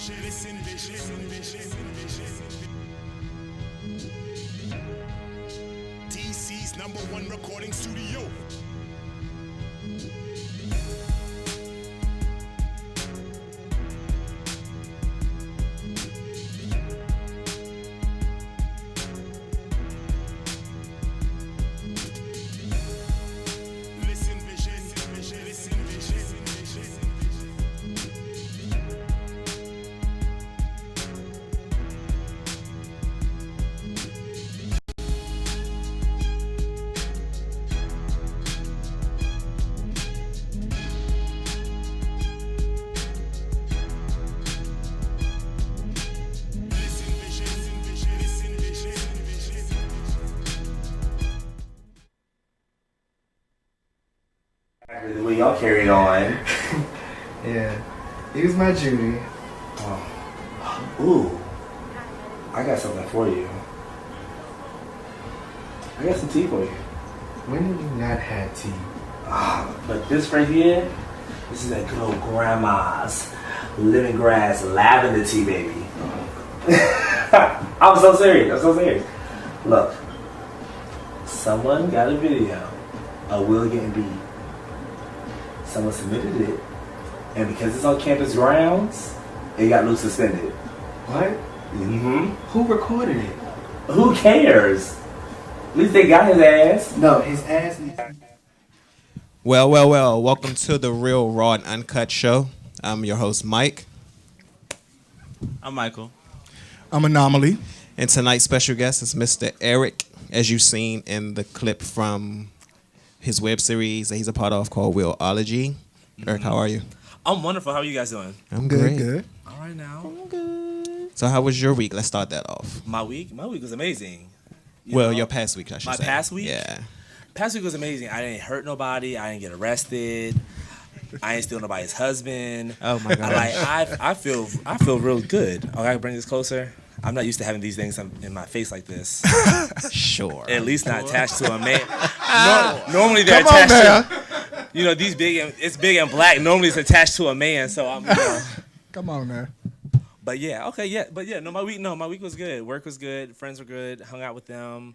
DC's #1 recording studio. The way y'all carried on. Yeah. He was my Judy. Oh. Ooh. I got something for you. I got some tea for you. When have you not had tea? But this right here, this is that good old grandma's lemongrass lavender tea, baby. I'm so serious. Look. Someone got a video of Will getting beat. Someone submitted it, and because it's on campus grounds, it got Luke suspended. What? Mm-hmm. Who recorded it? Who cares? At least they got his ass. No, his ass needs. Well. Welcome to the Real Raw and Uncut show. I'm your host, Mike. I'm Michael. I'm Anomaly. And tonight's special guest is Mr. Eric, as you've seen in the clip from his web series that he's a part of called WLVS. Eric, how are you? I'm wonderful. How are you guys doing? I'm great. Good. All right now. I'm good. So how was your week? Let's start that off. My week was amazing. Your past week, I should say. My past week? Yeah. Past week was amazing. I didn't hurt nobody. I didn't get arrested. I ain't steal nobody's husband. Oh my God. I feel real good. Oh, I can bring this closer. I'm not used to having these things in my face like this. Sure. At least not attached to a man. Normally they're attached to, these it's big and black. Normally it's attached to a man, so I'm, Come on now. But yeah, my week was good. Work was good. Friends were good. Hung out with them.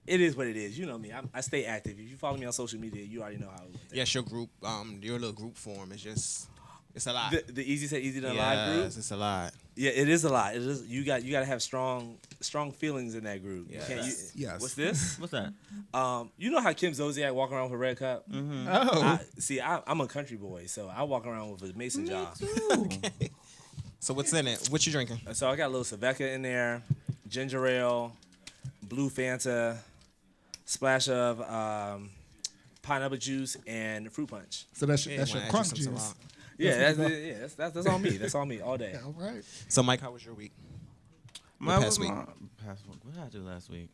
It is what it is. You know me. I stay active. If you follow me on social media, you already know how it works. Yes, your group, your little group form is just, it's a lot. The easy said easy done live group. Yes, it's a lot. Yeah, it is a lot. It is. You got to have strong feelings in that group. Yes. Yes. What's this? What's that? You know how Kim Zolciak walk around with a red cup? Mm-hmm. Oh. I'm a country boy, so I walk around with a mason jar. Okay. So what's in it? What you drinking? So I got a little Saveca in there, ginger ale, blue Fanta, splash of pineapple juice, and fruit punch. So that's your crunk juice. Yeah, that's on me. That's on me all day. Yeah, all right. So Mike, how was your week? Past week. What did I do last week?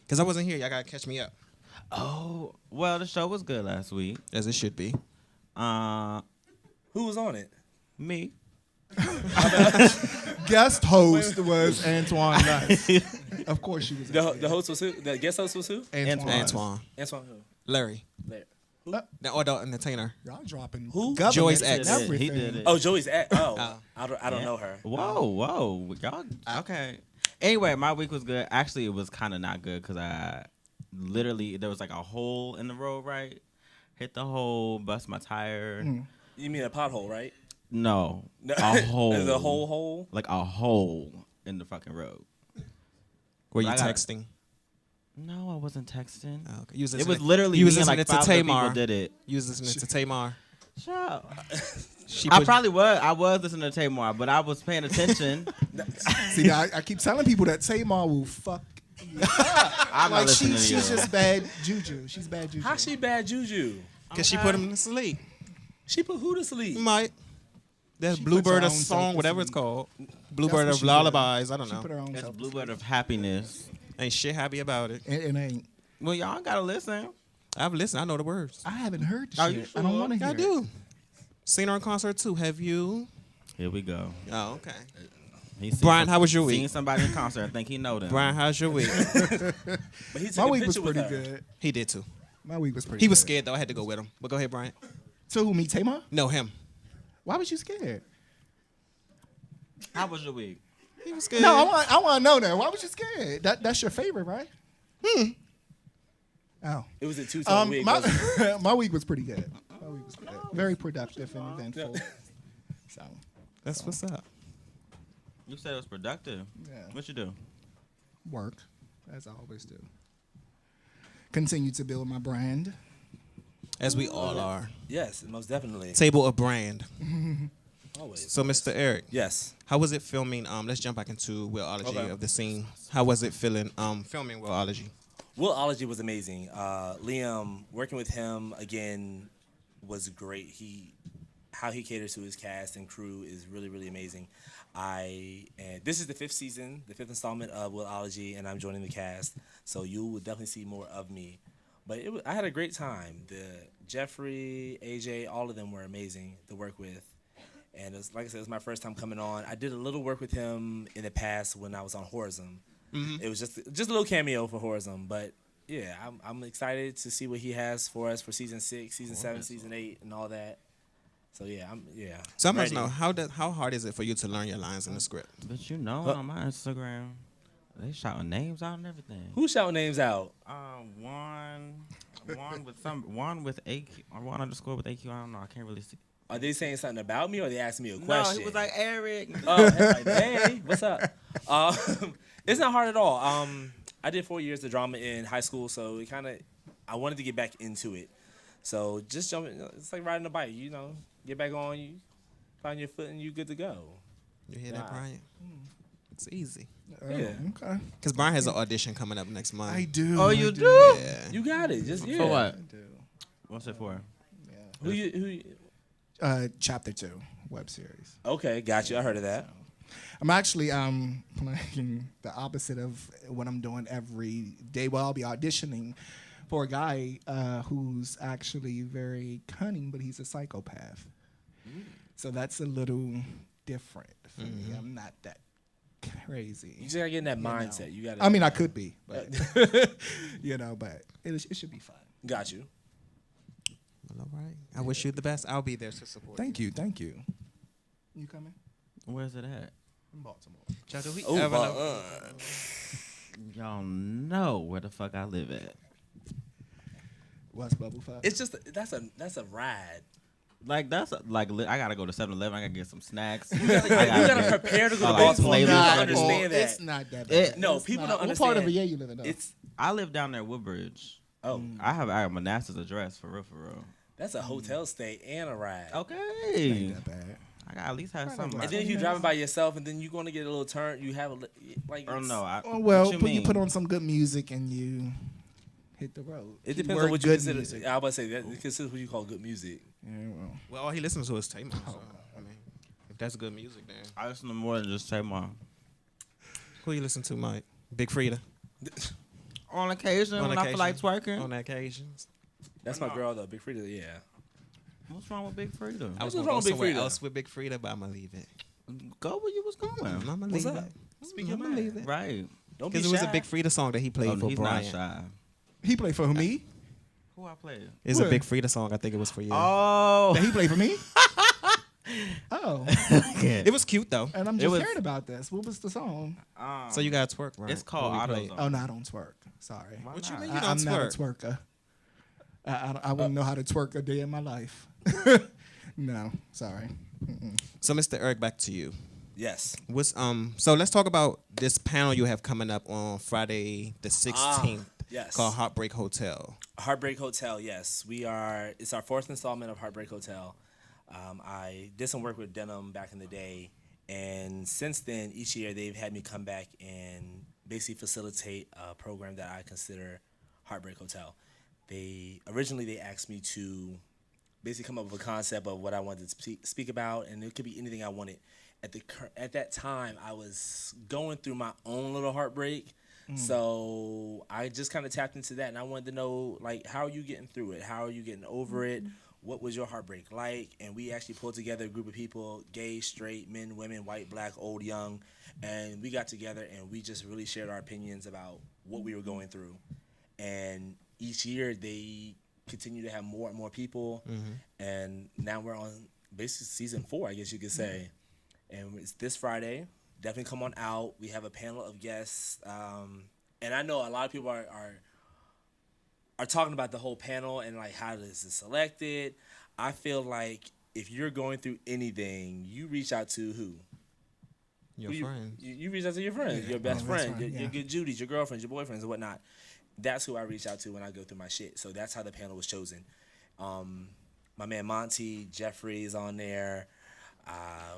Because I wasn't here. Y'all got to catch me up. Oh, well, the show was good last week. As it should be. Who was on it? Me. Guest host was Antoine Nice. Of course she was. The host was who? The guest host was who? Antoine. Antoine who? Larry. Who? The adult entertainer. Y'all dropping who? Joey's ex. He did it. Oh, Joey's ex. Oh, I don't know her. Whoa. Y'all, okay. Anyway, my week was good. Actually, it was kind of not good because I literally, there was like a hole in the road, right? Hit the hole, bust my tire. You mean a pothole, right? No. A hole. There's a whole hole? Like a hole in the fucking road. Were you texting? No, I wasn't texting. Oh, okay. It was literally you was me and listening like to 5 other Tamar. people did it. You was listening to Tamar. Shut up. I probably was. I was listening to Tamar, but I was paying attention. See, I keep telling people that Tamar will fuck you up. I'm not Like listening to she's you. just bad juju. She's bad juju. How's she bad juju? Because she put him to sleep. She put who to sleep? Might. That She Bluebird puts of her own song, self to whatever it's sleep. called. Bluebird what of she did. lullabies. I don't She know. put her own It's self. Bluebird of happiness. Ain't shit happy about it. It ain't. Well, y'all gotta listen. I've listened. I know the words. I haven't heard the Are shit. you I don't sure? want to hear I it. do. Seen her in concert too. Have you? Here we go. Oh, okay. He seen Brian, how was your Seen week? somebody in concert. I think he know them. Brian, how's your week? But he took My a week was picture with pretty her. good. He did too. My week was pretty He was good. scared though. I had to go with him. But go ahead, Brian. So who, me, Tamar? No, him. Why was you scared? How was your week? He was good. No, I want to know that. Why was you scared? That's your favorite, right? Oh. It was a two-tone week. wasn't it? My week was pretty good. My week was good. Very productive and eventful. So That's what's up. You said it was productive. Yeah. What you do? work, as I always do. Continue to build my brand. As we all are. Yes, most definitely. Table of brand. Always. So, Mr. Eric, Yes. how was it filming? Let's jump back into Willology Okay. of the scene. How was it feeling? Filming Willology. Willology was amazing. Liam, working with him again was great. How he caters to his cast and crew is really, really amazing. And this is the 5th season, the 5th installment of Willology, and I'm joining the cast. So you will definitely see more of me. But I had a great time. Jeffrey, AJ, all of them were amazing to work with. And it was, like I said, it was my first time coming on. I did a little work with him in the past when I was on Horizon. Mm-hmm. It was just a little cameo for Horizon. But yeah, I'm excited to see what he has for us for season 6, season 7, season 8, and all that. So yeah, So I must ready. know how hard is it for you to learn your lines in the script? But you know, on my Instagram, they shouting names out and everything. Who's shouting names out? One with AQ, or one underscore with AQ. I don't know. I can't really see. Are they saying something about me or are they asking me a No, question? he was like Eric. Oh, like, hey, what's up? It's not hard at all. I did 4 years of drama in high school, so I wanted to get back into it. So just jumping, it's like riding a bike, get back on, you find your foot and you good to go. You hear that, Brian? It's easy. Yeah. Okay. Because Brian has an audition coming up next month. I do. Oh, I you do? do? Yeah. You got it. Just yeah. For what? I do. What's it for? Who you? Chapter 2 web series. Okay, got you. I heard of that. I'm actually playing the opposite of what I'm doing every day. Well, I'll be auditioning for a guy who's actually very cunning, but he's a psychopath. So that's a little different for me. I'm not that crazy. You just gotta get in that mindset. You gotta. I mean, I could be, but but it should be fun. Got you. Well, all right. I wish you the best. I'll be there to support Thank you. You coming? Where's it at? In Baltimore. you. Do we Oh, ever know? Y'all know where the fuck I live at. What's Bubble Five? It's just that's a ride. Like I gotta go to 7-Eleven. I gotta get some snacks. You gotta prepare to go to like Baltimore. You playlist gotta ready. understand that. It's not that bad. No, It's people not. don't What part of understand. VA you live in? Though? I live down there, Woodbridge. Oh, I have Manassas address for real. that's a hotel stay and a ride. Okay. Ain't that bad. I gotta at least have something. And then if you're driving by yourself, and then you're gonna get a little turn. You have like. Oh no. Oh, well, what you mean? put on some good music and you hit the road. It depends Keyword on what you good consider. music. I was about to say that it considers what you call good music. Yeah, well. Well, all he listens to is Tamar. So, I mean, if that's good music, then. I listen to more than just Tamar. Who you listen to, Mike? Big Frida. On occasion, On when I feel like occasion. twerking. On occasions. That's my girl though, Big Frida. Yeah. What's wrong with Big Frida? I was What's going to wrong go with Big somewhere Frida? else with Big Frida, but I'm going to leave it. Go where you was going. I'm going to What's leave up? it. Speak your I'm mind. gonna leave it. Right. Don't be Because it was shy. a Big Frida song that he played Oh, for he's Brian. not shy. He played for me. Who I played? It's a What? Big Frida song. I think it was for you. Oh. That he played for me. Oh, It was cute, though. and I'm It just was- hearing about this. What was the song? So you got to twerk, right? It's called While we play it. AutoZone. Oh no, I don't twerk. Sorry, Why What you not? mean? I'm don't not a twerk? twerker. I wouldn't know how to twerk a day in my life. No, sorry. So, Mr. Eric, back to you. Yes. So let's talk about this panel you have coming up on Friday the 16th. Yes. Called Heartbreak Hotel. Heartbreak Hotel. Yes, it's our 4th installment of Heartbreak Hotel. I did some work with Denim back in the day, and since then, each year they've had me come back and basically facilitate a program that I consider Heartbreak Hotel. They asked me to basically come up with a concept of what I wanted to speak about, and it could be anything I wanted. At that time, I was going through my own little heartbreak, so I just kind of tapped into that, and I wanted to know, like, how are you getting through it? How are you getting over it? What was your heartbreak like? And we actually pulled together a group of people, gay, straight, men, women, white, black, old, young, and we got together and we just really shared our opinions about what we were going through. And each year they continue to have more and more people, and now we're on basically season 4, I guess you could say. And it's this Friday. Definitely come on out. We have a panel of guests. And I know a lot of people are talking about the whole panel and like how this is selected. I feel like if you're going through anything, you reach out to who? Your friends. You reach out to your friends, your best friend, your good Judies, your girlfriends, your boyfriends, and whatnot. That's who I reach out to when I go through my shit. So that's how the panel was chosen. My man Monty, Jeffrey is on there.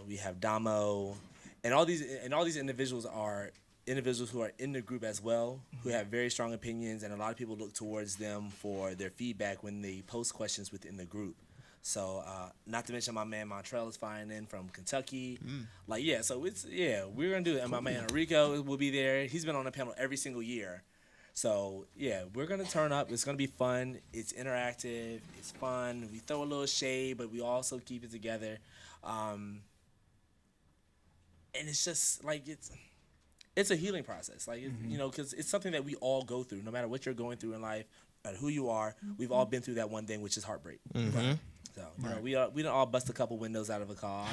We have Damo, and all these individuals are individuals who are in the group as well, who have very strong opinions, and a lot of people look towards them for their feedback when they post questions within the group. So, not to mention my man Montrell is flying in from Kentucky. So we're gonna do it. And my man Enrico will be there. He's been on the panel every single year. So, yeah, we're gonna turn up. It's gonna be fun. It's interactive. It's fun. We throw a little shade, but we also keep it together. And it's just like it's a healing process, like because it's something that we all go through, no matter what you're going through in life, no matter who you are. We've all been through that one thing, which is heartbreak. So we done all bust a couple windows out of a car,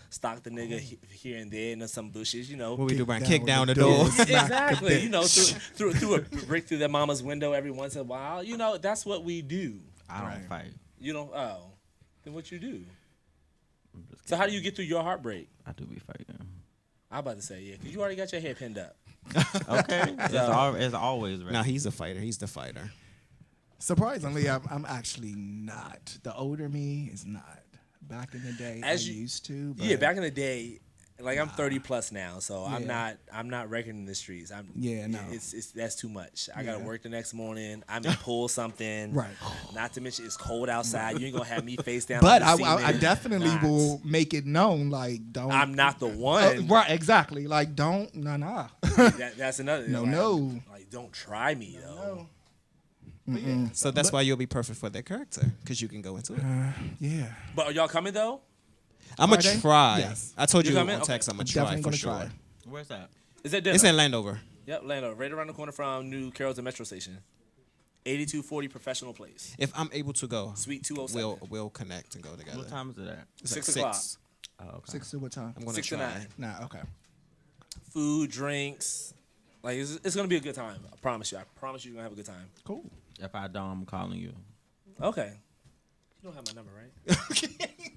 stock the nigga here and there, and some bushes, What we do, man? Kick down the doors. Exactly, through a break through their mama's window every once in a while. That's what we do. I don't fight. You don't. Oh, then what you do? So how do you get through your heartbreak? I do be fighting. I'm about to say, because you already got your hair pinned up. Okay. It's always right. No, he's a fighter. He's the fighter. Surprisingly, I'm actually not. The older me is not. Back in the day, used to. But back in the day, like I'm 30 plus now, so I'm not reckoning the streets. It's that's too much. I gotta work the next morning. I'm gonna pull something. Right. Not to mention it's cold outside. You ain't gonna have me face down. But on the I definitely will make it known. Like, don't. I'm not the one. Right. Exactly. Like, don't. Nah. That's another. No. Like, don't try me though. So that's why you'll be perfect for that character, because you can go into it. Yeah. But are y'all coming though? I'm going to Friday? try. Yes. I told you on coming? text I'm going to Definitely try for gonna sure. try. Where's that? Is that dinner? It's in Landover. Yep, Landover, right around the corner from New Carrollton Metro Station. 8240 Professional Place. If I'm able to go, Suite 207. we'll connect and go together. What time is it at? It's 6 like o'clock. 6. Oh, okay. 6 to what time? I'm going to 6 to try. 9. Nah. Okay. Food, drinks. Like, it's going to be a good time. I promise you. I promise you're going to have a good time. Cool. If I don't, I'm calling you. Okay. You don't have my number, right?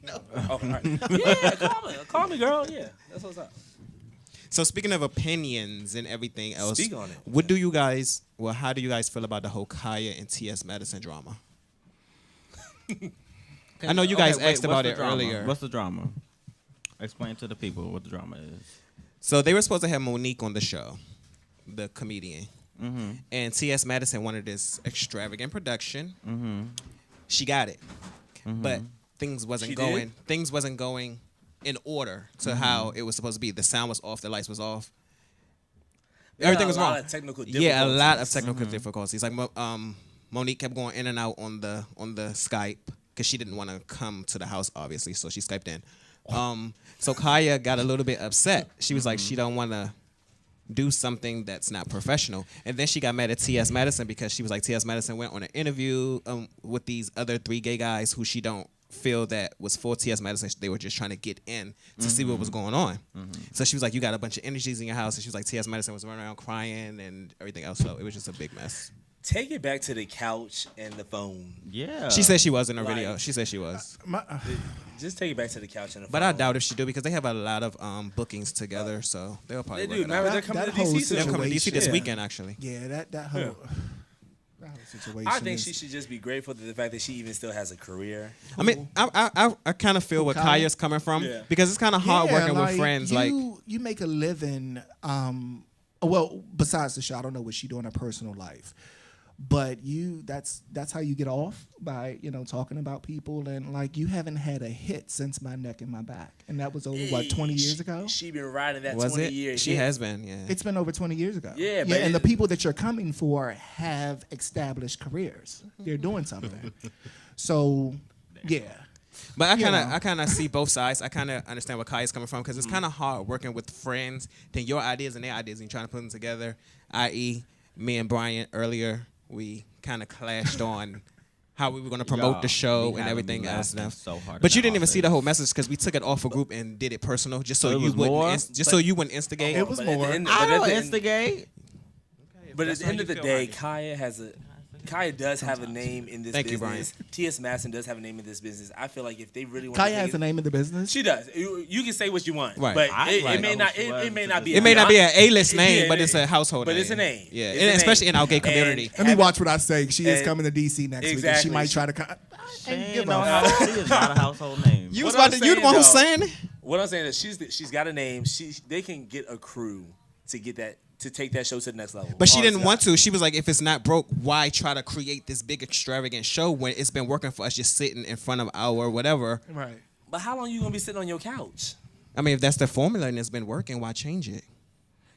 No. Oh, all right. Yeah, call me, girl. Yeah, that's what's up. So speaking of opinions and everything else, Speak on it. How do you guys feel about the whole Kaya and T.S. Madison drama? I know you guys asked about it earlier. What's the drama? Explain to the people what the drama is. So they were supposed to have Monique on the show, the comedian. Mm-hmm. And T.S. Madison wanted this extravagant production. Mm-hmm. She got it. Mm-hmm. But things wasn't She going. did? Things wasn't going in order to how it was supposed to be. The sound was off. The lights was off. Everything was a lot wrong. of technical Yeah, a lot of difficulties. technical difficulties. Like Monique kept going in and out on the Skype because she didn't want to come to the house, obviously, so she Skyped in. So Kaya got a little bit upset. She was like, she don't want to do something that's not professional. And then she got mad at T.S. Madison because she was like, T.S. Madison went on an interview with these other 3 gay guys who she don't feel that was for T.S. Madison. They were just trying to get in to see what was going on. So she was like, you got a bunch of energies in your house. And she was like, T.S. Madison was running around crying and everything else. So it was just a big mess. Take it back to the couch and the phone. Yeah. She said she was in her Like- video. She said she was. Just take it back to the couch and the phone. But I doubt if she do because they have a lot lot of bookings together. So they'll probably They work do. it Remember, out. they're coming That to whole DC soon. They're coming to DC this Yeah. weekend, actually. Yeah, that whole situation. I think is- she should just be grateful for the fact that she even still has a career. I mean, I kind of feel where Kaya? Kaya's coming from Yeah. because it's kind of hard Yeah, working with friends. you make a living. Well, besides the show, I don't know what she do in her personal life, but that's how you get off by talking about people, and like you haven't had a hit since My Neck and My Back, and that was over 20 years ago. She been riding that was 20 it? years. She has been, yeah. It's been over 20 years ago. Yeah, but and the it- people that you're coming for have established careers. They're doing something. So, yeah. But You know. I kind of see both sides. I kind of understand where Kaya's coming from because it's kind of hard working with friends. Then your ideas and their ideas, and you're trying to put them together. I.e., me and Brian earlier, we kind of clashed on how we were going to promote Y'all, the show we and had everything me else. laughing so hard But in you that didn't even see the office. whole message because we took it off a group and did it personal, just so So it you was wouldn't, more? so you wouldn't instigate. It was But at the more. end- I but at don't the end- instigate. But at That's the how end you of the feel, day, Heidi. Kaya does have a name in this Thank you, business. T.S. Madison does have a name in this business. I feel like if they really want Kaya to has a name in the business. she does. You can say what you want, Right. but I it like may know not. who she It may was not to be. this It may not be an A-list Yeah, name, yeah, but it's a household but name. it's a name. Yeah, It's and a especially name. in our gay And community. Let me watch what I say. She is and- coming to DC next week, and she Exactly. might try to. She Ain't ain't give no a house. She is not a household name. You was What I'm about to, you the saying, one who's though- saying it? What I'm saying is she's got a name. They can get a crew to get that to take that show to the next level. But she didn't Honestly. want to. She was like, if it's not broke, why try to create this big extravagant show when it's been working for us just sitting in front of our whatever? Right. But how long you gonna be sitting on your couch? I mean, if that's the formula and it's been working, why change it?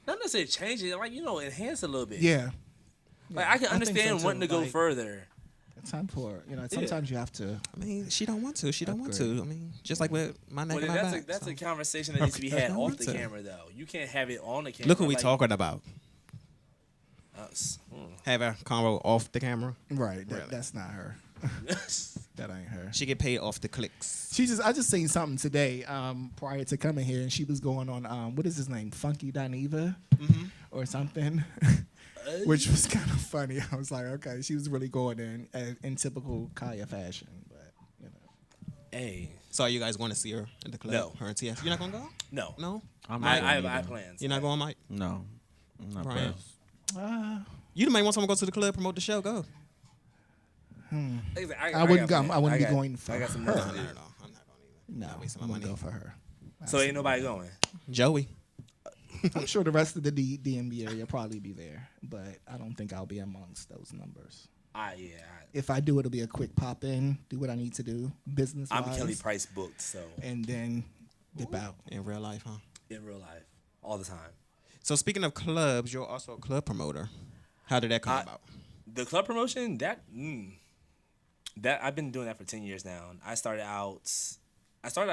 Not necessarily change it, like enhance a little bit. Yeah. Like I can I think so, understand too. wanting to go Like- further. It's time for sometimes you have to. I mean, she don't want to. She don't want to. I mean, just like with my neck But and my that's back. that's so. a conversation that needs to be had I off want the to. camera though. You can't have it on the camera. Look what we like, talking about. Us. Have a convo off the camera. Right. Really? That's not her. That ain't her. She get paid off the clicks. I just seen something today prior to coming here, and she was going on what is his name, Funky Dineva or something, which was kind of funny. I was like, okay, she was really going in typical Kaya fashion, but you know. Hey, So are you guys going to see her in the club? No. Her and TS. You're not gonna go? no, No. I'm I not have going either. plans. You're not going, Mike? No. I'm not Brian. pressed. You might want someone to go to the club, promote the show. Go. I wouldn't got go. I wouldn't be got- going for I got some her. notes No, to no, do. no, no. I'm not going either. No, Not wasting I my wouldn't money. go for her. So ain't nobody going. Joey. I'm sure the rest of the DMV area will probably be there, but I don't think I'll be amongst those numbers. If I do, it'll be a quick pop in, do what I need to do, business I'm wise, Kelly Price booked, so and then dip out. In real life, huh? in real life, all the time. So speaking of clubs, you're also a club promoter. How did that come about? The club promotion, that I've been doing that for 10 years now. I started out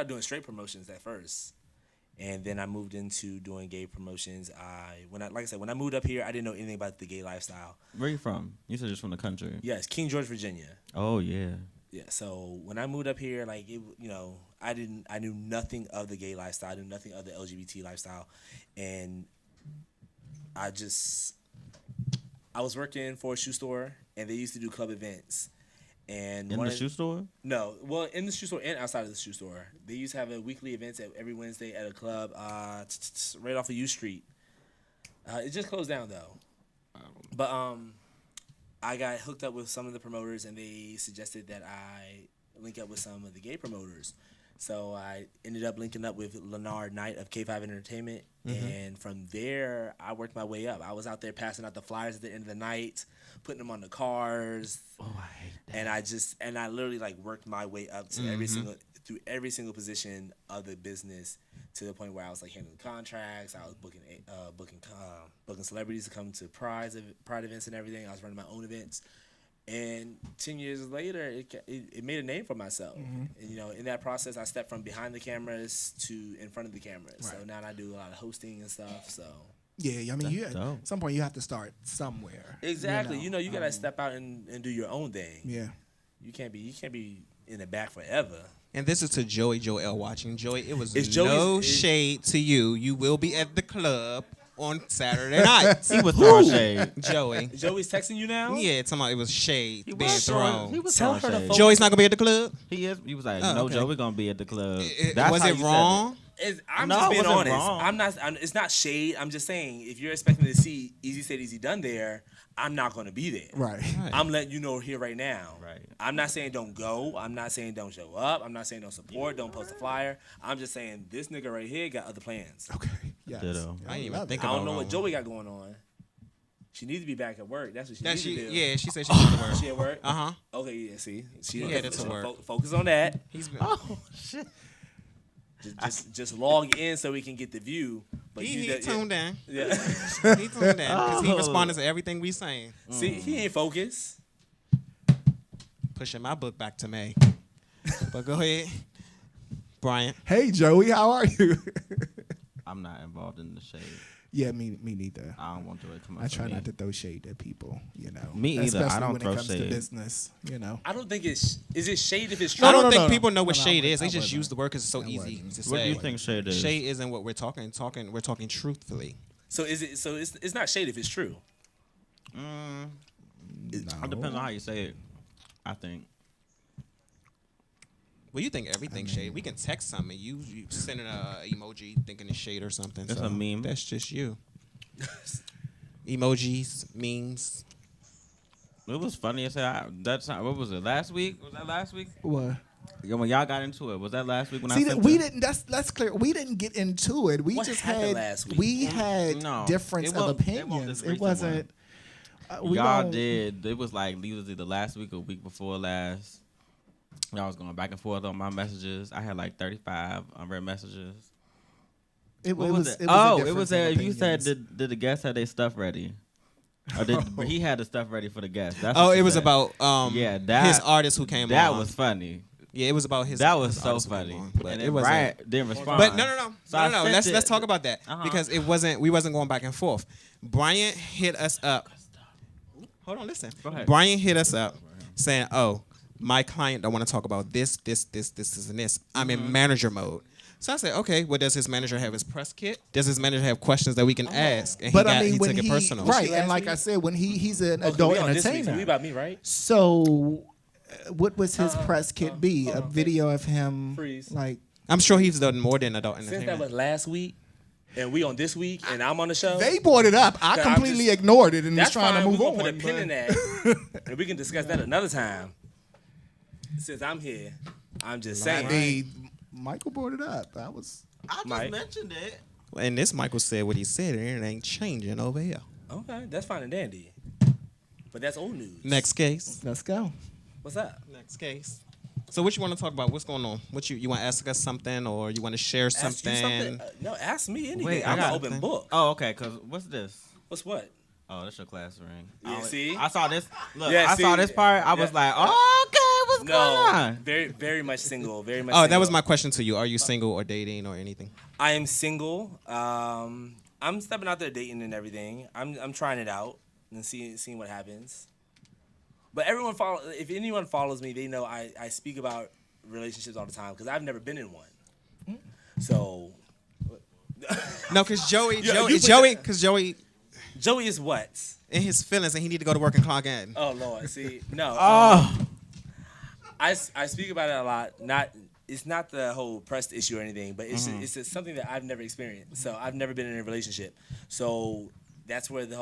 doing straight promotions at first. And then I moved into doing gay promotions. When I moved up here, I didn't know anything about the gay lifestyle. Where you from? You said just from the country. Yes, King George, Virginia. Oh yeah. Yeah, so when I moved up here, like I knew nothing of the gay lifestyle, I knew nothing of the LGBT lifestyle, and I was working for a shoe store, and they used to do club events. And In the shoe store? No, well, in the shoe store and outside of the shoe store, they used to have a weekly events every Wednesday at a club right off of U Street. It just closed down though, but I got hooked up with some of the promoters, and they suggested that I link up with some of the gay promoters. So I ended up linking up with Leonard Knight of K5 Entertainment, and from there, I worked my way up. I was out there passing out the flyers at the end of the night, putting them on the cars. Oh, I hate that. And I literally like worked my way up to through every single position of the business, to the point where I was like handling contracts. I was booking celebrities to come to pride events and everything. I was running my own events. And 10 years later, it made a name for myself. And, in that process, I stepped from behind the cameras to in front of the cameras. Right. So now I do a lot of hosting and stuff. So Yeah, I mean, That's dope. at some point you have to start somewhere. exactly, you gotta step out and do your own thing. Yeah. You can't be in the back forever. And this is to Joey Joel watching. Joey, it was It's no Joey's- shade to you. You will be at the club on Saturday night. He was throwing shade. Joey. Joey's texting you now? Yeah, talking about it was shade He being was thrown. He was Tell throwing her to shade. focus. Joey's not gonna be at the club. He is. He was like, Oh, no, okay. Joe, we're gonna be at the club. Was how it you said wrong? I'm No, just it being wasn't honest. wrong. It's not shade. I'm just saying, if you're expecting to see Easy Said Easy Done there, I'm not going to be there. Right. I'm letting you know here right now. Right. I'm not saying don't go. I'm not saying don't show up. I'm not saying don't support. Don't post a flyer. I'm just saying this nigga right here got other plans. Okay. Yes. Ditto. I didn't even love think it. I about don't know what wrong. Joey got going on. She needs to be back at work. That's what she That needs she, to do. yeah, she said she wanted to work. She at work? Uh-huh. Okay, yeah, see. She He headed to so work. Focus on that. He's been. Oh shit. Just log in so we can get the view. But He you tuned in. Yeah. He tuned in because he Oh. responded to everything we saying. See, he ain't focused. Pushing my book back to May. But go ahead, Brian. Hey, Joey, how are you? I'm not involved in the shade. Yeah, me neither. I don't want to do it too much. I try for me. not to throw shade at people, you know. Me either. I Especially don't when throw it comes to shade. business, you know. I don't think it's. Is it shade if it's true? I don't no, think no. people know what No, shade I is. They wasn't. just use the word because it's so I easy wasn't. to say. What do you think shade is? Shade isn't what we're talking. We're talking truthfully. So is it? So it's not shade if it's true. It depends on how you say it. I think. Well, you think everything's shade. We can text something. You send an emoji thinking it's shade or something. That's so a meme. That's just you. Emojis, memes. It was funny as hell. That's what was it? Last week? Was that last week? What? Yeah, when y'all got into it, was that last week when See, I sent we it? didn't. That's clear. We didn't get into it. We What just happened had. last week? We had No, difference it of won't- it won't opinions. this It recent wasn't. We Y'all don't- did. It was like it was either last week or week before last. Y'all was going back and forth on my messages. I had like 35 unread messages. It What was. was it? It was a Oh, it difference was of there. You said opinions. did the guests have their stuff ready? Or did he had the stuff ready for the guests? That's Oh, what it you was said. about Yeah, that- his artist who came That on. was funny. Yeah, it was about his. That was his so artist who came funny. on, But but and it then wasn't. Brian didn't respond. But no. So I sent Let's it- talk about that because it wasn't. We wasn't going back and forth. Brian hit us up. Hold on, listen. Go ahead. Brian hit us up saying, "Oh, my client don't want to talk about this, and this. I'm in manager mode." So I said, "Okay. Well, does his manager have his press kit? Does his manager have questions that we can ask?" And But he when took it personal. right, last and like week? I said, when he's an Okay, adult we on this week, so entertainer. we about me, right? So, what was his press kit be? A video of him, Freeze. like I'm sure he's done more than adult Since that entertainment. was last week, and we on this week, and I'm on the show. they brought it up. I So I'm completely just- ignored it and was That's trying fine. to move We're on. gonna put a pin but- in that, and we can discuss that another time. Since I'm here, I'm just I saying. mean, Michael brought it up. I was. I just Mike. mentioned it. And this Michael said what he said, and it ain't changing over here. Okay, that's fine and dandy. But that's old news. Next case. Let's go. What's up? Next case. So what you want to talk about? What's going on? What you want to ask us something, or you want to share Ask you something? No, ask me anything. Wait, I I'm got an open something. book. Oh, okay. Cause what's this? What's what? Oh, that's your class ring. Yeah, see? I saw this. Look, Yeah, I saw see? this part. I was Yeah. like, oh, okay, what's going No, on? very, very much single. Very much. Oh, single. that was my question to you. Are you single or dating or anything? I am single. I'm stepping out there dating and everything. I'm trying it out and seeing what happens. But everyone if anyone follows me, they know I speak about relationships all the time because I've never been in one. So No, because Joey Joey is what? in his feelings and he need to go to work and clock in. Oh Lord, see, no. I speak about it a lot. It's not the whole press issue or anything, but it's just something that I've never experienced. So I've never been in a relationship. So that's where the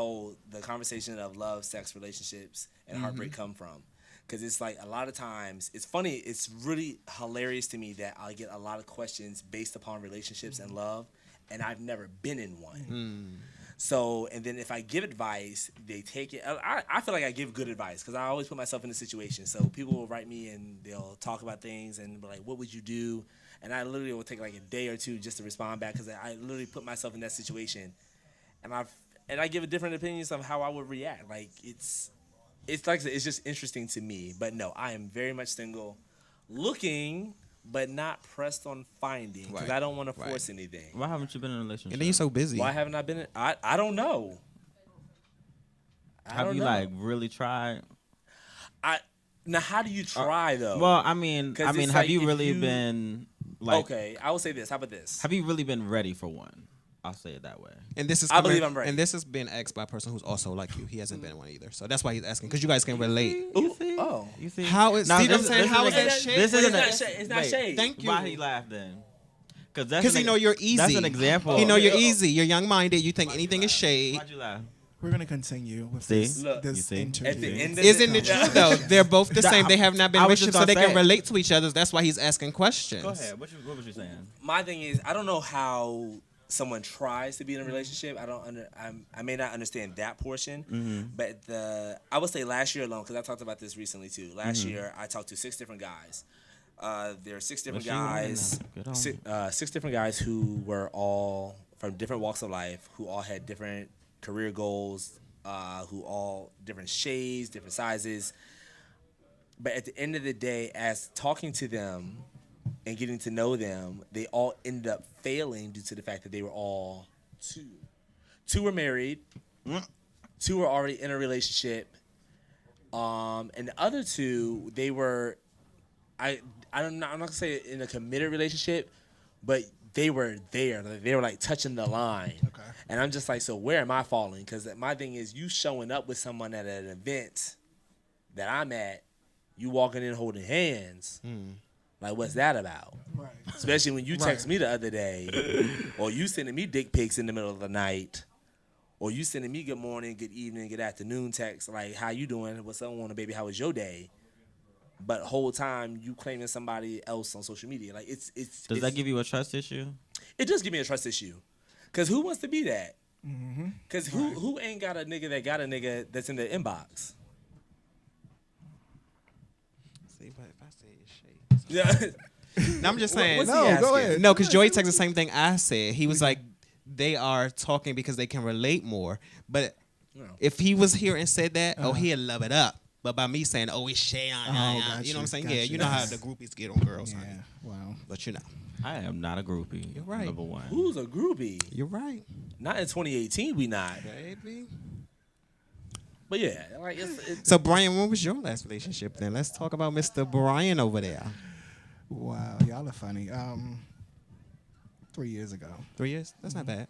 conversation of love, sex, relationships, and heartbreak come from. Because it's like a lot of times, it's funny, it's really hilarious to me that I get a lot of questions based upon relationships and love, and I've never been in one. So, and then if I give advice, they take it. I feel like I give good advice because I always put myself in a situation. So people will write me and they'll talk about things and be like, what would you do? And I literally will take like a day or two just to respond back because I literally put myself in that situation. And I give a different opinions of how I would react. Like it's like I said, it's just interesting to me. But no, I am very much single, looking, but not pressed on finding because Right. I don't want to Right. force anything. Why haven't you been in a relationship? And then you're so busy. Why haven't I been in? I don't know. I Have don't you know. like really tried? Now how do you try though? Well, I mean, 'Cause it's have like you if really you- been like? okay, I will say this. How about this? Have you really been ready for one? I'll say it that way. And this is I believe I'm ready. And this is being asked by a person who's also like you. He hasn't been in one either. So that's why he's asking because you guys can relate. You see? Oh. You see? How is- Now, see what I'm this- saying? this How is is an- that shade? This But isn't it's not shade. It's not wait, shade. Thank you. Why he laughed then? Because he know you're easy. That's an example. He know you're easy. You're young-minded. You think anything is shade. Why'd you laugh? We're gonna continue with See? this, Look, this you see? interview. At the end of Isn't the it true though? They're both the same. They have not been I in was just relationships, so they gonna can say. relate to each other. That's why he's asking questions. Go ahead. What was you saying? My thing is, I don't know how someone tries to be in a relationship. I may not understand that portion, but I would say last year alone, because I talked about this recently too. Last year, I talked to 6 different guys. There are 6 different Well, she went in guys, now. Good on 6 different guys who were all from different walks of life, who all had different career goals, who all different shades, different sizes. But at the end of the day, as talking to them and getting to know them, they all ended up failing due to the fact that they were all 2 were married, 2 were already in a relationship, and the other 2 they were, I'm not gonna say in a committed relationship, but they were there. They were like touching the line. Okay. And I'm just like, so where am I falling? Because my thing is, you showing up with someone at an event that I'm at, you walking in holding hands. Like, what's that about? Right. Especially when you text me the other day, or you sending me dick pics in the middle of the night, or you sending me good morning, good evening, good afternoon text, like, how you doing? What's up, on, baby? How was your day? But the whole time you claiming somebody else on social media, like Does that give you a trust issue? It does give me a trust issue, cause who wants to be that? Cause who ain't got a nigga that got a nigga that's in the inbox? See, but if I say it's shade. Yeah. No, I'm just saying. What's he No, go asking? ahead. No, because Joey texted the same thing I said. He was like, they are talking because they can relate more. But if he was here and said that, he'd love it up. But by me saying, it's Shay, you know what I'm saying? Yeah, you know how the groupies get on girls. Yeah. Honey. Wow. But you know. I am not a groupie. You're right. Number one. Who's a groupie? You're right. Not in 2018, we not. Baby. But yeah, like it's So, Brian, what was your last relationship then? Let's talk about Mr. Brian over there. Wow, y'all are funny. 3 years ago. 3 years? That's not bad.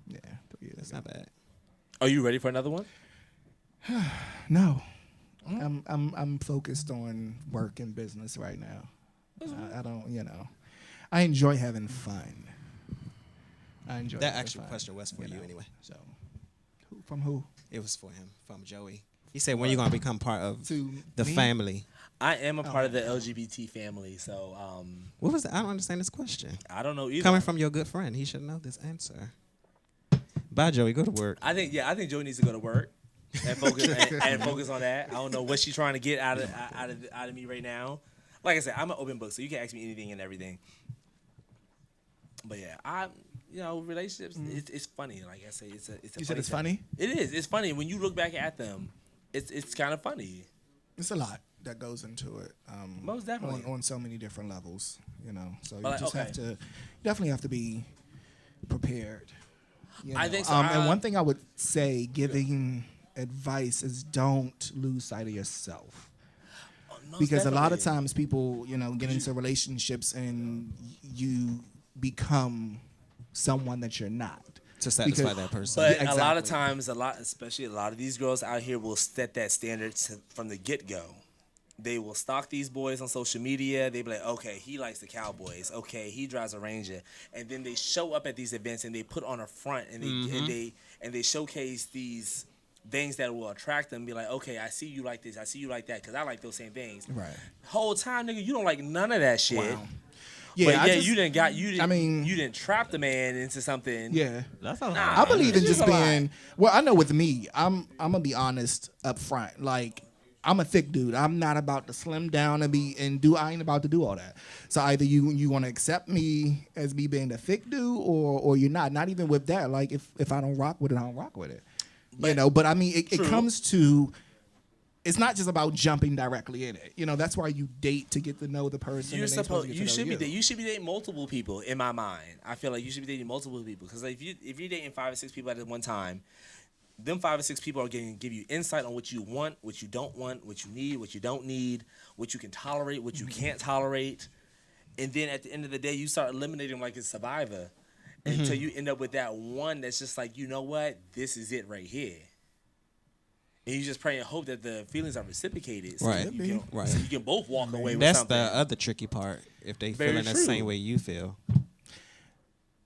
Yeah, 3 years. That's ago. not bad. Are you ready for another one? No, I'm focused on work and business right now. I don't, I enjoy having fun. I enjoy That having actual fun, question was for you anyway. So, from who? It was for him, from Joey. He said, when you going to become part of To the me? family? I am a part of the LGBT family, so What was that? I don't understand this question. I don't know either. Coming from your good friend, he should know this answer. Bye, Joey. Go to work. I think Joey needs to go to work and focus and focus on that. I don't know what she's trying to get out of me right now. Like I said, I'm an open book, so you can ask me anything and everything. But yeah, relationships. It's funny. Like I say, it's a. You said it's funny? It is. It's funny when you look back at them. It's kind of funny. It's a lot that goes into it. Most definitely. on so many different levels, So you But, just okay. have to, definitely have to be prepared. I think so. And one thing I would say, giving advice, is don't lose sight of yourself. Most Because a lot of definitely. times people, get into relationships and you become someone that you're not. To satisfy Because- that person. But Yeah, a lot of exactly. times, especially a lot of these girls out here will set that standard from the get-go. They will stalk these boys on social media. They be like, okay, he likes the Cowboys. Okay, he drives a Ranger. And then they show up at these events and they put on a front and they showcase these things that will attract them. Be like, okay, I see you like this. I see you like that because I like those same things. Right. Whole time, nigga, you don't like none of that shit. Wow. But Yeah, you mean- didn't trap the man into something. Yeah. That's a Nah. I believe in It's just just a lie. being. Well, I know with me, I'm gonna be honest up front. Like, I'm a thick dude. I'm not about to slim down and do. I ain't about to do all that. So either you want to accept me as me being a thick dude, or you're not. Not even with that. Like, if I don't rock with it, I don't rock with it. But I mean, it comes to. It's not just about jumping directly in it. That's why you date, to get to know the person. You're and they supposed. to You get to should know be. You should be dating multiple people. In my mind, I feel like you should be dating multiple people because if you're dating 5 or 6 people at one time, them 5 or 6 people are going to give you insight on what you want, what you don't want, what you need, what you don't need, what you can tolerate, what you can't tolerate, and then at the end of the day, you start eliminating like a survivor until you end up with that one that's just like, you know what, this is it right here. And you just pray and hope that the feelings are reciprocated, so Right. so you can both walk away with That's something. the other tricky part. If they Very feeling the true. same way you feel.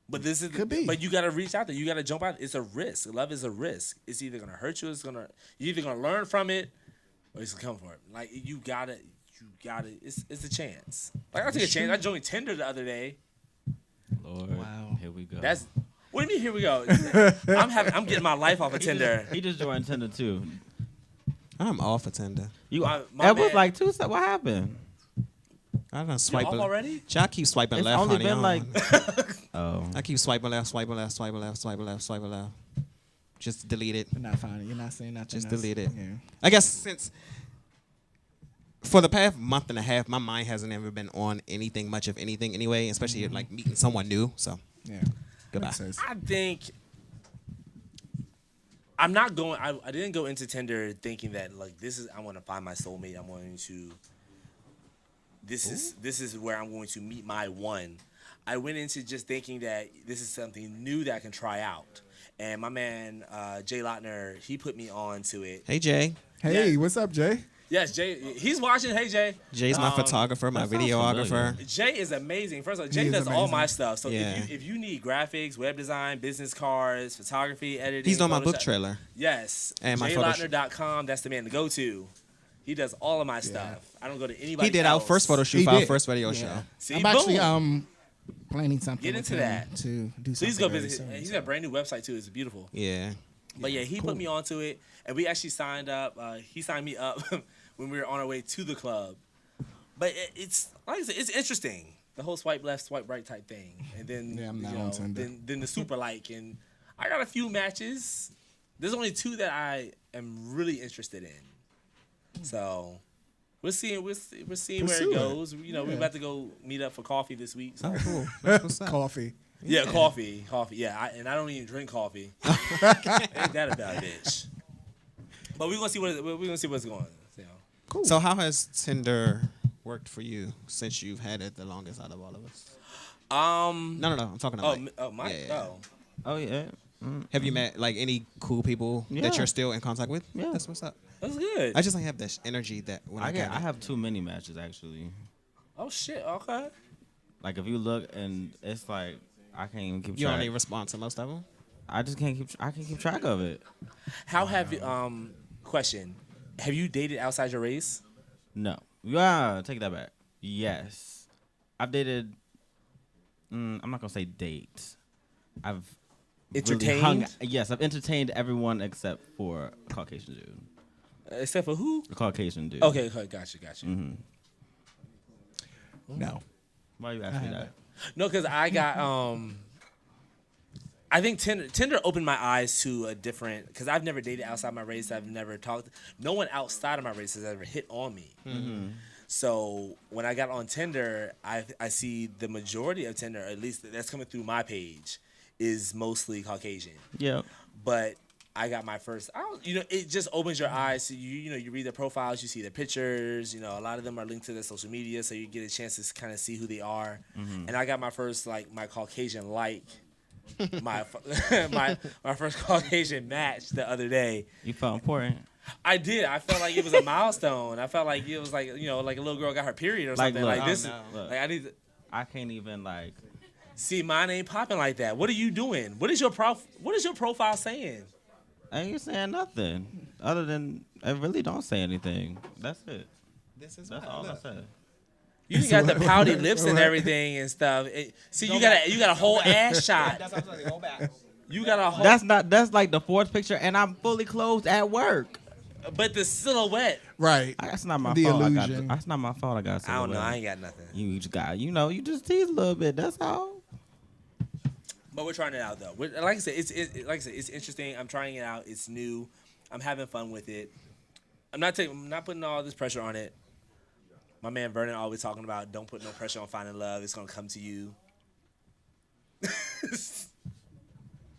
But this is Could be. But you gotta reach out there. You gotta jump out. It's a risk. Love is a risk. It's either gonna hurt you. You're either gonna learn from it, or it's gonna come for it. Like you gotta. It's a chance. Like I took a chance. I joined Tinder the other day. Lord, Wow. here we go. What do you mean? Here we go. I'm getting my life off of Tinder. He just joined Tinder too. I'm off a Tinder. My That was bad. like 2 steps. What happened? I done swipe off already? I keep swiping It's left, only honey. been I like. don't- Oh. I keep swiping left, swiping left, swiping left, swiping left, swiping left. Just delete it. You're not finding. You're not saying nothing. Just else. delete it. Yeah. I guess since for the past month and a half, my mind hasn't ever been on anything, much of anything anyway, especially like meeting someone new. So Yeah. goodbye. Makes sense. I think I'm not going. I didn't go into Tinder thinking that like I want to find my soulmate. I'm going to. This is where I'm going to meet my one. I went into just thinking that this is something new that I can try out. And my man Jay Lautner, he put me on to it. Hey Jay. Hey, Yeah. what's up, Jay? Yes, Jay. He's watching. Hey Jay. Jay's my photographer, my videographer. Jay is amazing. First of all, Jay is does all amazing. my stuff. So Yeah. if you need graphics, web design, business cards, photography, editing, He's doing my book Photoshop- trailer. Yes. And my JayLautner.com. That's the man to go to. He does all of my stuff. I don't go to anybody. He did our else. first photo shoot He for our did. first video Yeah. show. See, I'm actually boom. planning something. Get with into him that. to do something. Please go very visit. soon. He's got a brand new website too. It's beautiful. Yeah. But yeah, he put me onto it, and we actually signed up. He signed me up when we were on our way to the club. But it's like I said, it's interesting. The whole swipe left, swipe right type thing, and then Yeah, I'm not on Tinder. then the super like, and I got a few matches. There's only 2 that I am really interested in. So we're seeing where Pursue it it. goes. You know, we're Yeah. about to go meet up for coffee this week. So. Oh, cool. That's what's up. Coffee. Yeah, coffee. Yeah, I don't even drink coffee. Ain't that about a bitch? But we're gonna see what's going on. You know. Cool. So how has Tinder worked for you since you've had it the longest out of all of us? No. I'm talking about. Yeah. Oh yeah. Have you met like any cool people Yeah. that you're still in contact with? Yeah. That's what's up. That's good. I just like have this energy that when I I get have too many matches actually. Oh shit. Okay. Like if you look and it's like I can't even keep you track. don't even respond to most of them. I just can't keep. I can't keep track of it. How have you? Question. Have you dated outside your race? No. Yeah, take that back. Yes, I've dated. I'm not gonna say date. I've really Entertained? yes, I've entertained everyone except for a Caucasian dude. Except for who? A Caucasian dude. Okay. Gotcha. Mm-hmm. No. Why you asking me that? No, because I got I think Tinder opened my eyes to a different. Because I've never dated outside my race. I've never talked. No one outside of my race has ever hit on me. Mm-hmm. So when I got on Tinder, I see the majority of Tinder, at least that's coming through my page, is mostly Caucasian. Yeah. But I got my first. It just opens your eyes. So you read their profiles, you see their pictures. A lot of them are linked to their social media, so you get a chance to kind of see who they are. Mm-hmm. And I got my first my Caucasian my first Caucasian match the other day. You felt important. I did. I felt like it was a milestone. I felt like it was like like a little girl got her period or something. Look, Like this. Look, Like I need to I can't even like. see mine ain't popping like that. What are you doing? What is your profile saying? I ain't saying nothing other than I really don't say anything. That's it. That's all I said. You got the pouty lips and everything and stuff. See, you got a whole ass shot. That's what I'm saying. Go back. You got a whole. That's like the fourth picture, and I'm fully clothed at work. But the silhouette. Right. That's not my The fault. illusion. That's not my fault. I got. I don't know. silhouette. I ain't got nothing. You just got. You just tease a little bit. That's all. But we're trying it out though. Like I said, it's interesting. I'm trying it out. It's new. I'm having fun with it. I'm not putting all this pressure on it. My man Vernon always talking about don't put no pressure on finding love. It's gonna come to you.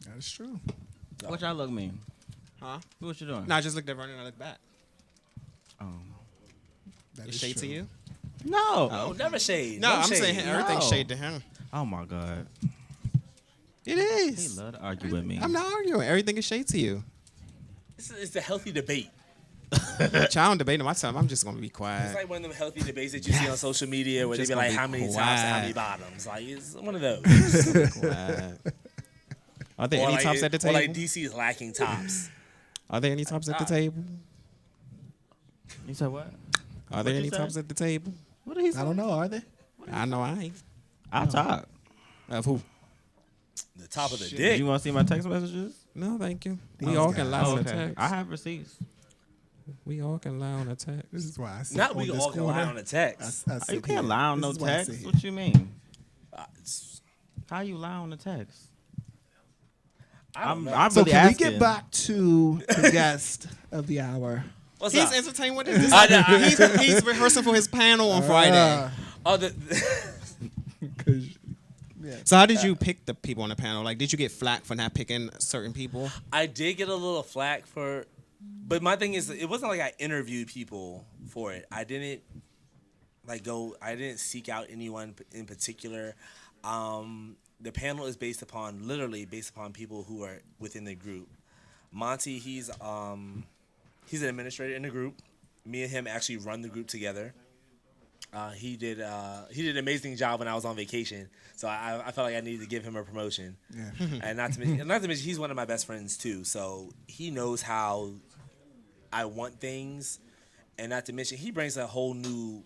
That's true. What y'all look mean? Huh? What you doing? No, I just looked at Vernon and I looked back. That Is is shade true. to you? No. Oh, never shade. No, I'm shade. saying everything's No. shade to him. Oh my God. It He is. love to argue with me. I'm not arguing. Everything is shade to you. It's a healthy debate. Child debating my time. I'm just gonna be It's quiet. like one of them healthy debates that you see on social media where they Just be gonna like, be how many tops quiet. and how many bottoms? Like, it's one of those. Quiet. Are there Or any like, tops at the or table? like DC is lacking tops. Are there any tops at the table? You said what? Are there you any say? tops at the table? What did he say? I don't know. Are they? I know I ain't. I'll talk. Of who? The top of the Do dick. you want to see my text messages? No, thank you. We all can lie on a text. I have receipts. We all can lie on a text. This is why I sit Not on we this all can lie corner. on a text. I sit You can't here. lie on This no is why I sit text. here. What you mean? It's- How you lie on the text? I don't know. I'm So really can asking. we get back to the guest of the hour? What's He's up? entertained with this. He's rehearsing for his panel on Friday. Oh, the, 'Cause Yeah. So how did you pick the people on the panel? Like, did you get flack for not picking certain people? I did get a little flack for, but my thing is, it wasn't like I interviewed people for it. I didn't I didn't seek out anyone in particular. The panel is literally based upon people who are within the group. Monty, he's an administrator in the group. Me and him actually run the group together. He did an amazing job when I was on vacation, so I felt like I needed to give him a promotion. Yeah. And not to mention, he's one of my best friends too, so he knows how I want things, and not to mention, he brings a whole new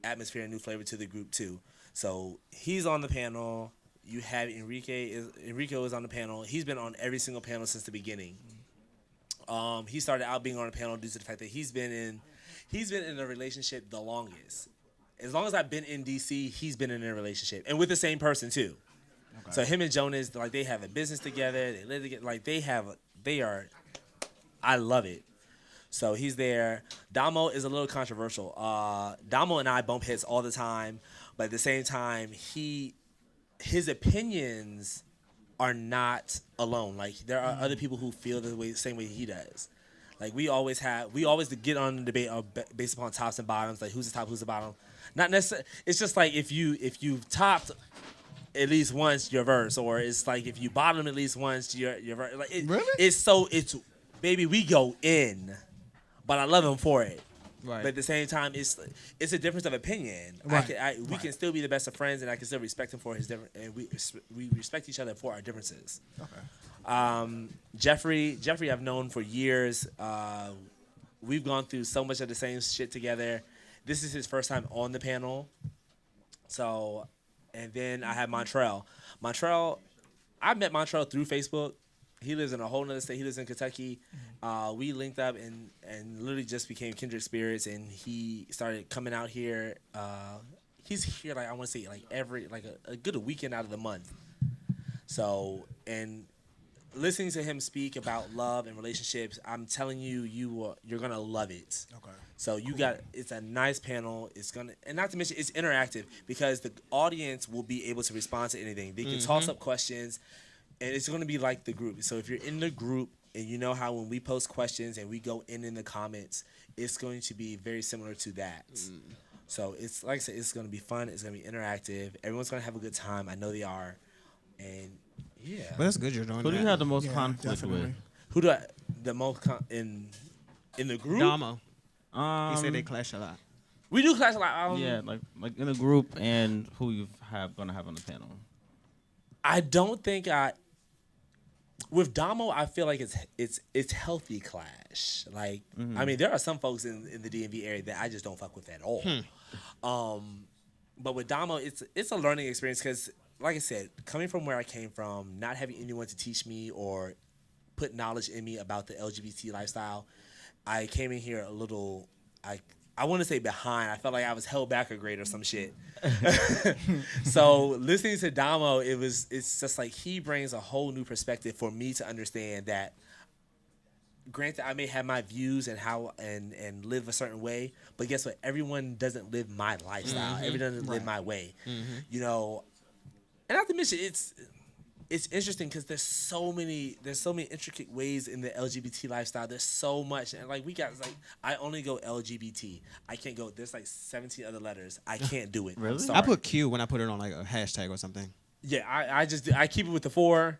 atmosphere and new flavor to the group too. So he's on the panel. You have Enrico is on the panel. He's been on every single panel since the beginning. He started out being on a panel due to the fact that he's been in a relationship the longest. As long as I've been in DC, he's been in a relationship, and with the same person too. Okay. So him and Jonas, like, they have a business together. They live together. Like, I love it. So he's there. Damo is a little controversial. Damo and I bump heads all the time, but at the same time, his opinions are not alone. Like, there are other people who feel the same way he does. Like, we always get on the debate based upon tops and bottoms. Like, who's the top, who's the bottom. Not necessarily. It's just like if you've topped at least once your verse, or it's like if you bottom at least once your verse. Like, really? It's baby, we go in, but I love him for it. Right. But at the same time, it's a difference of opinion. Right. We can still be the best of friends, and I can still respect him for his different, and we respect each other for our differences. Okay. Jeffrey, I've known for years. We've gone through so much of the same shit together. This is his first time on the panel. So, and then I have Montrell. I met Montrell through Facebook. He lives in a whole nother state. He lives in Kentucky. We linked up and literally just became kindred spirits, and he started coming out here. He's here, like, I want to say, like, every, like, a good weekend out of the month. So, and listening to him speak about love and relationships, I'm telling you, you're gonna love it. Okay. So it's a nice panel. And not to mention, it's interactive because the audience will be able to respond to anything. They can toss up questions, and it's gonna be like the group. So if you're in the group, and you know how when we post questions and we go in the comments, it's going to be very similar to that. So it's, like I said, it's gonna be fun. It's gonna be interactive. Everyone's gonna have a good time. I know they are, and yeah. But that's good you're doing Who that. do you have the most Yeah, conflict definitely. with? Who do I the most in the group? Damo. He said they Um, clash a lot. We do clash a lot. yeah, like in the group and who you gonna have on the panel. I don't think with Damo, I feel like it's healthy clash. Like, I mean, there are some folks in the DMV area that I just don't fuck with at all. But with Damo, it's a learning experience because, like I said, coming from where I came from, not having anyone to teach me or put knowledge in me about the LGBT lifestyle, I came in here a little, I want to say behind. I felt like I was held back a grade or some shit. So listening to Damo, it's just like he brings a whole new perspective for me to understand that. Granted, I may have my views and how and live a certain way, but guess what? Everyone doesn't live my lifestyle. Everyone doesn't live my way. You know, and not to mention it's interesting because there's so many intricate ways in the LGBT lifestyle. There's so much, and like we got I only go LGBT. I can't go. There's like 17 other letters. I can't do it. Really? I put Q when I put it on like a hashtag or something. Yeah, I keep it with the 4.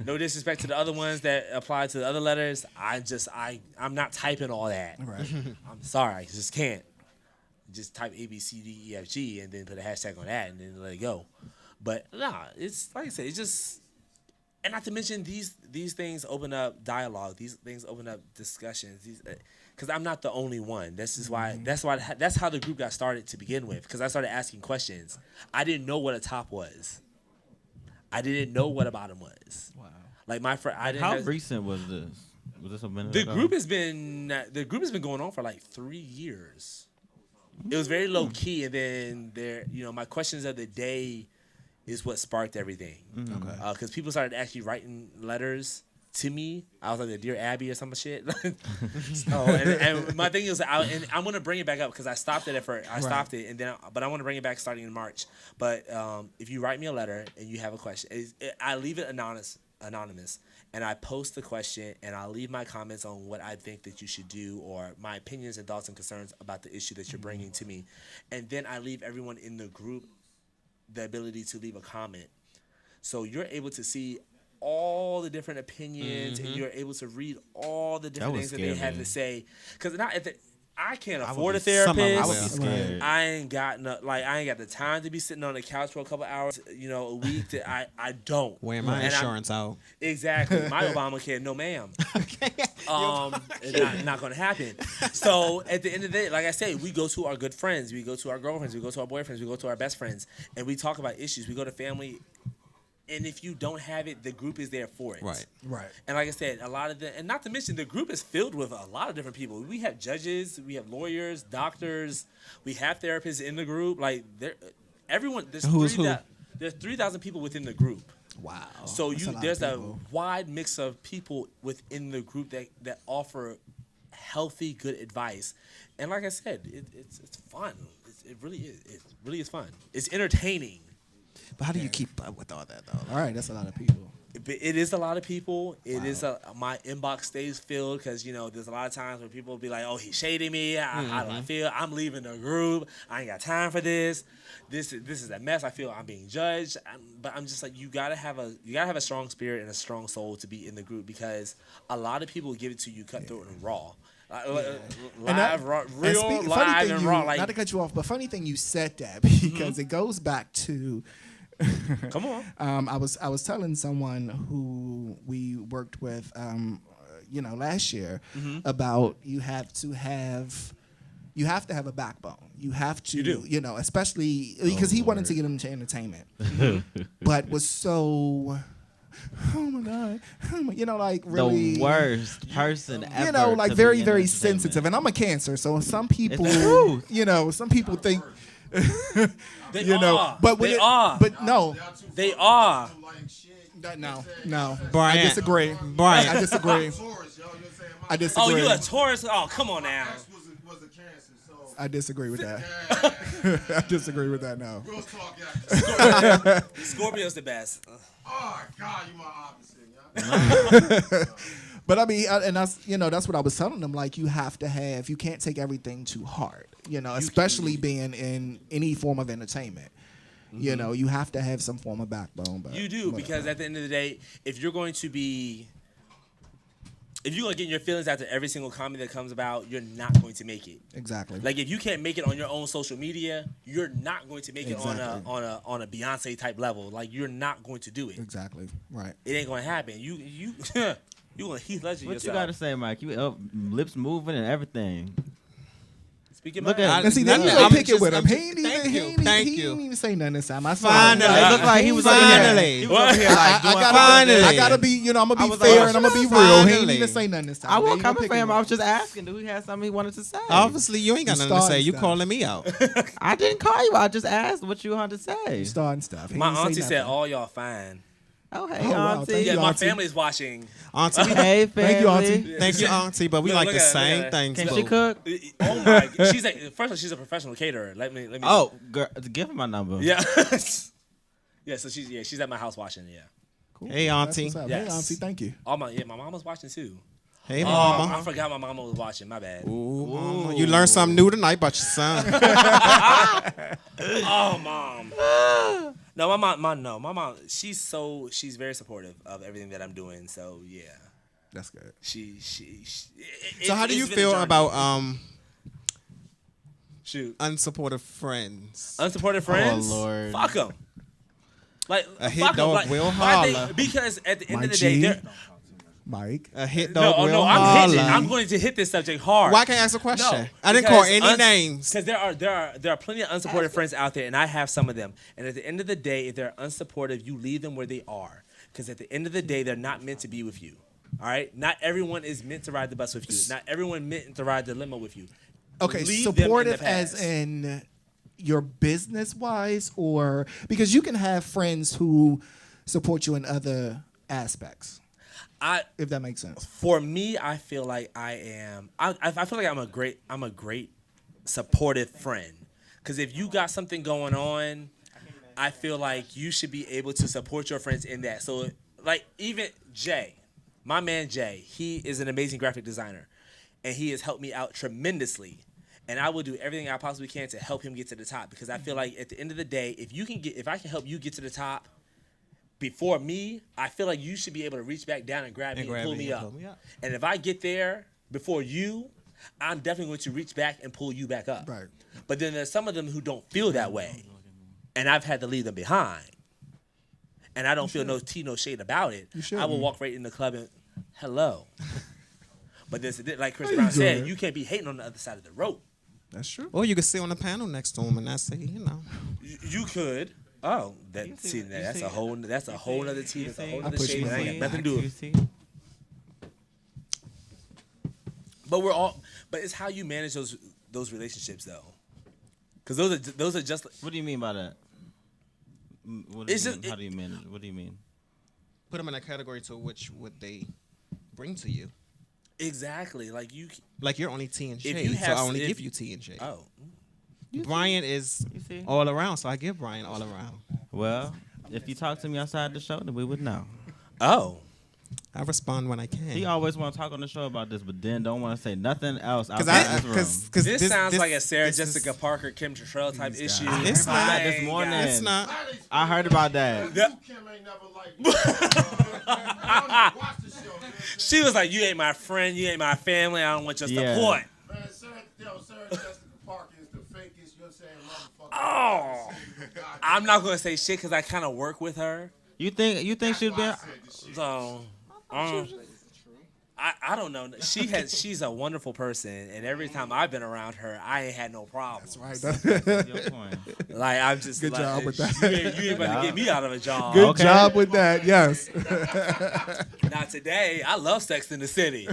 No disrespect to the other ones that apply to the other letters. I'm not typing all that. Right. I'm sorry, I just can't. Just type A, B, C, D, E, F, G, and then put a hashtag on that, and then let it go. But nah, it's like I said, it's just, and not to mention these things open up dialogue. These things open up discussions. Because I'm not the only one. That's how the group got started to begin with. Because I started asking questions. I didn't know what a top was. I didn't know what a bottom was. Wow. Like my friend, How recent was this? Was this a minute The ago? group has been going on for like 3 years. It was very low key, and then my questions of the day is what sparked everything. Okay. Because people started actually writing letters to me, I was like the Dear Abby or some shit. And my thing is, I'm gonna bring it back up because I stopped it at first. I stopped it, and then, but I want to bring it back starting in March. But if you write me a letter and you have a question, I leave it anonymous, and I post the question, and I'll leave my comments on what I think that you should do, or my opinions and thoughts and concerns about the issue that you're bringing to me, and then I leave everyone in the group the ability to leave a comment, so you're able to see all the different opinions, and you're able to read all the different things that they have to say. Because I can't afford a therapist. I would be scared. I ain't got the time to be sitting on the couch for a couple hours, a week. I don't. Wearing my insurance out. Exactly. My Obamacare, no ma'am. Not gonna happen. So at the end of the day, like I say, we go to our good friends, we go to our girlfriends, we go to our boyfriends, we go to our best friends, and we talk about issues. We go to family. And if you don't have it, the group is there for it. Right. And like I said, and not to mention, the group is filled with a lot of different people. We have judges, we have lawyers, doctors, we have therapists in the group. Like everyone, there's 3,000 people within the group. Wow. So there's a wide mix of people within the group that offer healthy, good advice. And like I said, it's fun. It really is fun. It's entertaining. But how do you keep up with all that, though? All right, that's a lot of people. It is a lot of people. It is my inbox stays filled because there's a lot of times where people will be like, "Oh, he's shading me. How do I feel? I'm leaving the group. I ain't got time for this. This is a mess. I feel I'm being judged." But I'm just like, you gotta have a strong spirit and a strong soul to be in the group because a lot of people give it to you cutthroat and raw. Live, live and raw. Not to cut you off, but funny thing you said that because it goes back to. Come on. I was telling someone who we worked with, last year about you have to have a backbone. You have to, you do. Especially because he wanted to get into entertainment, but was so. Oh my God! Like really the worst person ever. Like very, very sensitive. And I'm a Cancer, so some people, some people think. They are. But they are. But no, they are. No. Brian, I disagree. Brian, I disagree. I disagree. Oh, you a Taurus? Oh, come on now. I disagree with that. I disagree with that now. Scorpio's the best. Oh God, you my opposite, But I mean, and that's what I was telling them. Like, you can't take everything too hard. Especially being in any form of entertainment. You have to have some form of backbone. But you do because at the end of the day, if you're going to get your feelings out to every single comment that comes about, you're not going to make it. Exactly. Like if you can't make it on your own social media, you're not going to make it on a Beyonce type level. Like you're not going to do it. Exactly. Right. It ain't going to happen. You gonna Heath Ledger what yourself. You gotta say, Mike? You up, lips moving and everything. Speaking Look at and see, then you pick it with him. He didn't even say nothing this time. I Finally. It looked like he was Finally. He was up here like doing I gotta be, I'm gonna be fair and I'm gonna be real. He didn't even say nothing this time. I wasn't coming for him. I was just asking. Do he have something he wanted to say? Obviously, you ain't got nothing to say. You calling me out. I didn't call you. I just asked what you wanted to say. Starting stuff. My auntie said, "All y'all fine." Oh, hey, wow. auntie. Thank Yeah, you, my auntie. family's watching. Auntie, Hey, family. Thank you, auntie. thank you, auntie. But we Look like the at her, same look at her. things. Can boo. she cook? Oh my! She's first of all, she's a professional caterer. Let me. Oh, girl, give him my number. Yeah. Yeah. So she's at my house watching. Yeah. Cool. Hey, auntie. That's what's up. Yes. Hey, auntie. Thank you. My mama's watching too. Hey, I mama. forgot my mama was watching. My bad. Ooh, mama. You learned something new tonight about your son. Oh, mom. No, my mom. She's very supportive of everything that I'm doing. So yeah, That's good. So how do you feel about shoot unsupportive friends? unsupported friends? Oh, Lord. Fuck them. Like A hit fuck 'em. dog Like, will my thing- holler. because at the end My of the day, G. they're- Mike. A hit dog will no, holler. I'm going to hit this subject hard. Why can't I ask a question? No, I didn't call any names. Because there are plenty of unsupported friends out there, and I have some of them. And at the end of the day, if they're unsupportive, you leave them where they are. Because at the end of the day, they're not meant to be with you. All right? Not everyone is meant to ride the bus with you. Not everyone meant to ride the limo with you. Okay, Leave them in the supportive as past. in your business wise, or because you can have friends who support you in other aspects. If that makes sense. For me, I feel like I feel like I'm a great supportive friend. Because if you got something going on, I feel like you should be able to support your friends in that. So, like, even Jay, my man Jay, he is an amazing graphic designer, and he has helped me out tremendously. And I will do everything I possibly can to help him get to the top, because I feel like at the end of the day, if I can help you get to the top before me, I feel like you should be able to reach back down and grab me and pull me up. And if I get there before you, I'm definitely going to reach back and pull you back up. Right. But then there's some of them who don't feel that way, and I've had to leave them behind. And I don't feel no shade about it. I will walk right in the club and hello. But there's like Chris Brown said, you can't be hating on the other side of the rope. That's true. Or you could sit on the panel next to him and that's it, You could. Oh, that's a whole other tea. That's a whole other shade. That ain't got nothing to do with it. But it's how you manage those relationships though. Because those are just. What do you mean by that? How do you manage? What do you mean? Put them in a category to which would they bring to you. Exactly. Like you're only tea and shade, so I only give you tea and shade. Oh. Brian is all around, so I give Brian all around. Well, if you talk to me outside the show, then we would know. Oh. I respond when I can. He always want to talk on the show about this, but then don't want to say nothing else outside this room. This sounds like a Sarah Jessica Parker, Kim Cattrall type issue. It's not this morning. It's not. I heard about that. Kim ain't never liked me. I don't even watch the show, man. She was like, "You ain't my friend. You ain't my family. I don't want your support." Man, Sarah Jessica Parker is the fakest, you know what I'm saying, motherfucker. Oh, I'm not gonna say shit because I kind of work with her. You think she'd be? So, I don't know. She's a wonderful person, and every time I've been around her, I ain't had no problems. That's right. Your point. Like I'm just Good like, job with that. You ain't about to get me out of a job. Good job with that. Yes. Not today. I love Sex in the City.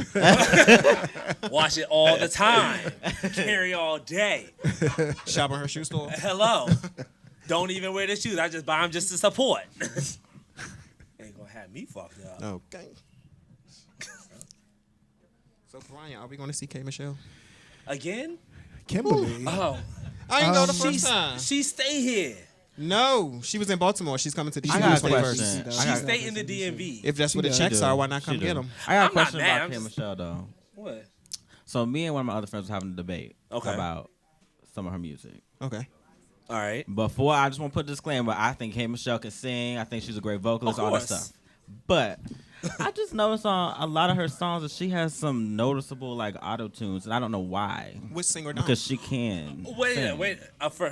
Watch it all the time. Carry all day. Shop at her shoe store. Hello. Don't even wear the shoes. I just buy them just to support. Ain't gonna have me fucked up. Okay. So Brian, are we going to see K Michelle again? Kimberly. Oh, I didn't go the first time. She stay here. No, she was in Baltimore. She's coming to the I got a DMV question. first. She stay in the DMV. If that's what the checks are, why not come get them? I got a I'm not question mad, about I'm K just- Michelle though. What? So me and one of my other friends were having a debate Okay. about some of her music. Okay. All right. Before, I just want to put a disclaimer. I think K Michelle can sing. I think she's a great vocalist, Of all that course. stuff. But I just noticed on a lot of her songs that she has some noticeable like auto tunes, and I don't know why. Which singer don't? Because she can. sing. Wait.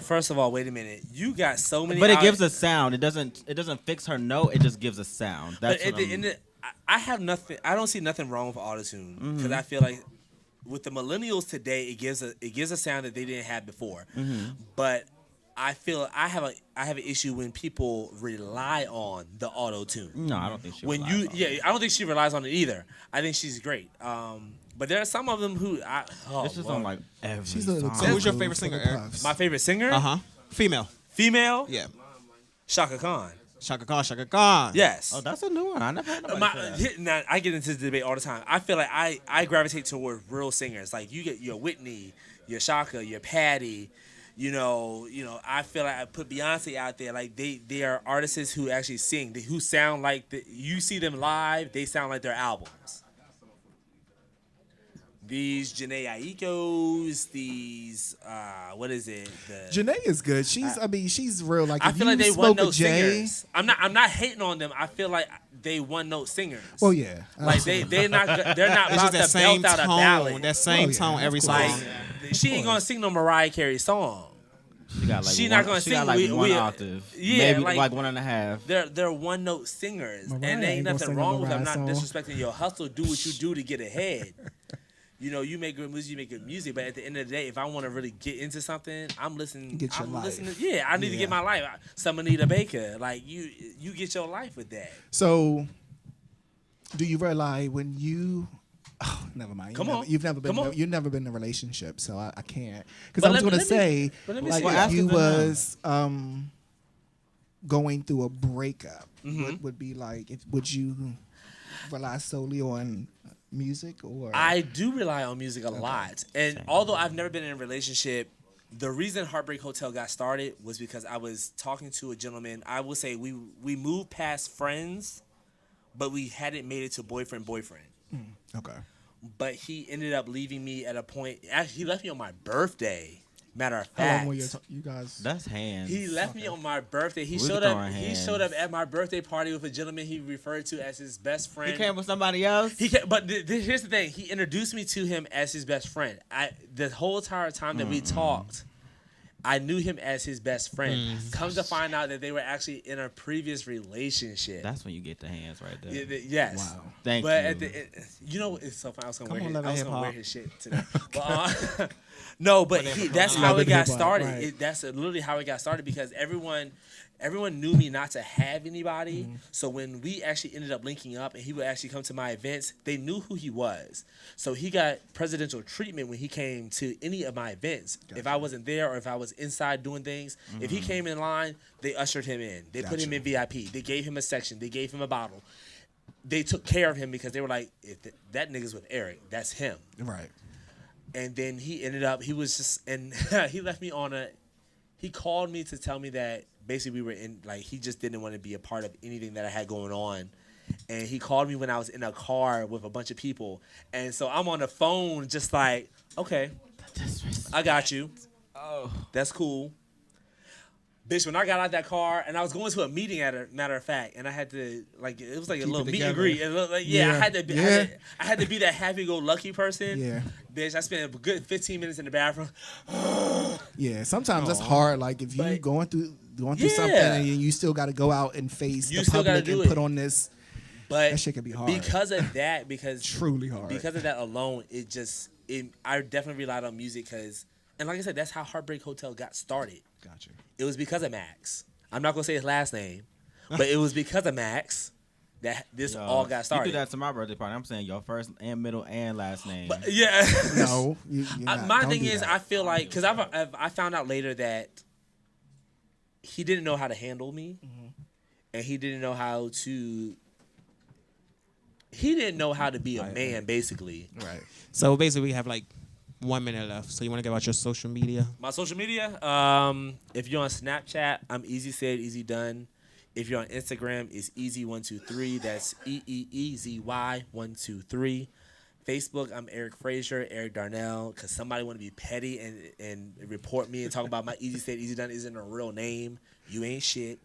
First of all, wait a minute. You got so many. But it gives a sound. It doesn't fix her note. It just gives a sound. That's But at what the I'm- end, I have nothing. I don't see nothing wrong with autotune because I feel like with the millennials today, it gives a sound that they didn't have before. But I feel I have an issue when people rely on the auto tune. No, I don't think she. I don't think she relies on it either. I think she's great. But there are some of them who It's just on like every She's a song. So who's your favorite singer, Eric? my favorite singer, Female. female, Yeah. Shaka Khan. Shaka Khan, Shaka Khan. Yes. Oh, that's a new one. I never heard nobody say that. Now, I get into this debate all the time. I feel like I gravitate toward real singers. Like you get your Whitney, your Shaka, your Patty. You know. I feel like I put Beyonce out there. Like they are artists who actually sing, who sound like you see them live. They sound like their albums. These Janae Aikos, these what is it? Janae is good. She's real. Like I if feel you like they spoke one of note Jay, singers. I'm not hating on them. I feel like they one note singers. well, yeah. Like they're not It's about just that to same belt out a tone. ballad. That same Oh, yeah, tone every of song. course. Like she ain't gonna sing no Mariah Carey song. She got like She one, not gonna she sing. got like one we octave. yeah, maybe like- like 1.5. They're one note singers, Mariah and there ain't ain't gonna nothing sing a wrong with them. I'm Mariah not song. disrespecting your hustle. Do what you do to get ahead. You make good music, you make good music, but at the end of the day, if I want to really get into something, I'm listening. Get your I'm life. listening. Yeah, I need to get my life. Some Anita Baker, like you get your life with that. So, do you realize when you? Oh, never mind. Come on. You've never been. Come on. You've never been in a relationship, so I can't. Because But I was let going me- to say, but let me like, see. if Well, you ask her was going through a breakup, Mm-hmm. what would be like? Would you? rely solely on music, or I do rely on music a lot. And although I've never been in a relationship, the reason Heartbreak Hotel got started was because I was talking to a gentleman. I will say we moved past friends, but we hadn't made it to boyfriend. okay. But he ended up leaving me at a point. Actually, he left me on my birthday. Matter of How long fact, were you guys? That's hands. he left me on my birthday. He We showed throwing up. He hands. showed up at my birthday party with a gentleman he referred to as his best friend. He came with somebody else. But here's the thing. He introduced me to him as his best friend. The whole entire time that we talked, I knew him as his best friend. Come to find out that they were actually in a previous relationship. That's when you get the hands right there. Yes. Wow. Thank But you. at you know, it's so funny. I was gonna, Come wear, on, his, Love I and was gonna Hip wear Hop. his shit today. But, no, but that's how Love it and got Hip Hop, started. right. That's literally how it got started because everyone knew me not to have anybody. So when we actually ended up linking up and he would actually come to my events, they knew who he was. So he got presidential treatment when he came to any of my events. Gotcha. If I wasn't there or if I was inside doing things, if he came in line, they ushered him in. They put him in VIP. They gave him a section. They gave him a bottle. They took care of him because they were like, if that nigga's with Eric, that's him. Right. And then he ended up, he was just, and he left me on he called me to tell me that basically we were in, like, he just didn't want to be a part of anything that I had going on. And he called me when I was in a car with a bunch of people. And so I'm on the phone just like, okay, I got you. Oh, that's cool. Bitch, when I got out that car, and I was going to a meeting, matter of fact, and I had to, like, it was like a little meet and greet. And I had to be, I had to be that happy-go-lucky person. Yeah. Bitch, I spent a good 15 minutes in the bathroom. Yeah, sometimes that's hard. Like if you going through something and you still got to go out and face the public and put on this. But that shit can be hard. Because of that, truly hard. Because of that alone, I definitely relied on music and like I said, that's how Heartbreak Hotel got started. Gotcha. It was because of Max. I'm not gonna say his last name, but it was because of Max that this all got started. You do that to my birthday party. I'm saying your first and middle and last name. But, yeah. No. My thing is, I feel like because I found out later that he didn't know how to handle me, and he didn't know how to. He didn't know how to be a man, basically. Right. So basically, we have like 1 minute left. So you want to give out your social media? My social media, if you're on Snapchat, I'm Easy Said, Easy Done. If you're on Instagram, it's Easy123. That's EEEZY123. Facebook, I'm Eric Frazier, Eric Darnell, because somebody want to be petty and report me and talk about my Easy Said, Easy Done isn't a real name. You ain't shit.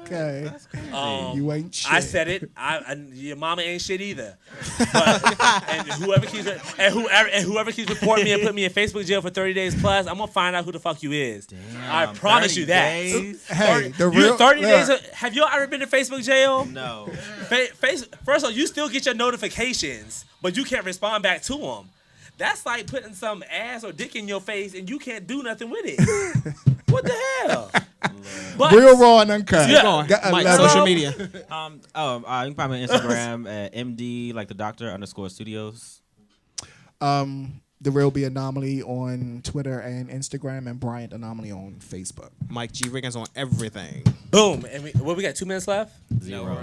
Okay. You ain't shit. I said it. Your mama ain't shit either. But, and whoever keeps reporting me and put me in Facebook jail for 30 days plus, I'm gonna find out who the fuck you is. Damn, I promise you that. days? Hey, 30 days. Have you ever been to Facebook jail? No. First of all, you still get your notifications, but you can't respond back to them. That's like putting some ass or dick in your face and you can't do nothing with it. What the hell? But, Real Raw and Uncut. Yeah. Mike, social media. You can find me on Instagram at MD, like the doctor _studios. The Real B Anomaly on Twitter and Instagram, and Bryant Anomaly on Facebook. Mike G. Riggins on everything. Boom. And we got 2 minutes left? 0.